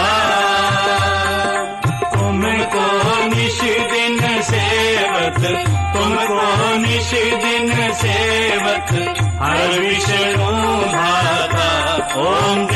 तुमको निश दिन सेवक, तुमको निश दिन सेवक, हर विष्णु भाता। ओम